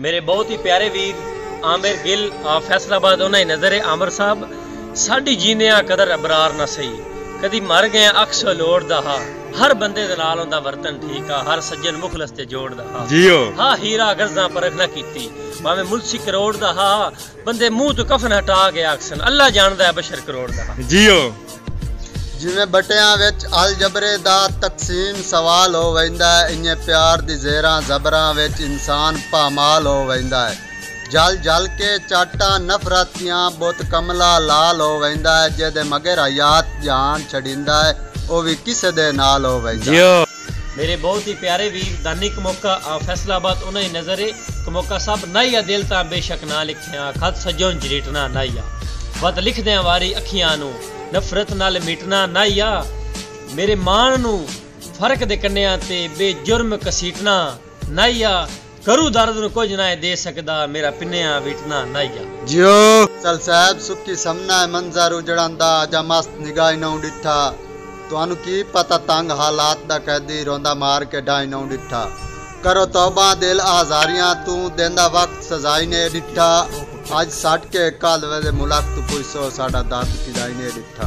मेरे बहुत ही प्यारे वीर आमिर गिल फैसलाबाद उन्हें नजर है आमिर साहब साडी जीने कदर अबरार ना सही कदी मर गए अक्स लोड़दा हा हर बंदे दे नाल उंदा वर्तन ठीक आ हर सज्जन मुखलस ते जोड़दा हा जियो हां हीरा गर्जा परख ना कीती भावे मुल्सी करोड़ दा हा बंदे मुंह तो कफन हटा गया अक्सन अल्लाह जानदा है बशर करोड़ दा जियो जिवें बटियां विच अल जबरे दा तकसीम सवाल हो वैंदा है इन्ने प्यार दी ज़ेरां ज़बरां विच इंसान पामाल हो वैंदा है जल जल के चाटा नफरतियां बुत कमला लाल हो वैंदा है जेदे मगर हयात जान छड़िंदा है ओ भी किसे दे नाल हो वैंदा जियो मेरे बहुत ही प्यारे वीर दानिक मौका फैसलाबाद उन्हें नजरे कमौका सब नाइया दिल ता बेशक ना लिखिया खत सजों जरीटना नाइया वत लिख दे वारी अखियां नु नफरत नाल मिटना नाइया मेरे मान नु फर्क दे कन्या ते बेजुर्म कसीटना नाइया करू दर्द नु कुछ ना दे सकदा मेरा पिन्या विटना नाइया जियो चल साहब सुखी समना मंजर उजड़ांदा जा मस्त निगाह ना डिठा तुहानू की पता तंग हालात दा कैदी रोंदा मार के ढाई ना डिठा करो तौबा दिल आजारियां तू देंदा वक्त सजाई ने डिठा आज सट के कल वे मुलाक तू पुछो साडा दर्द किदाई ने डिठा।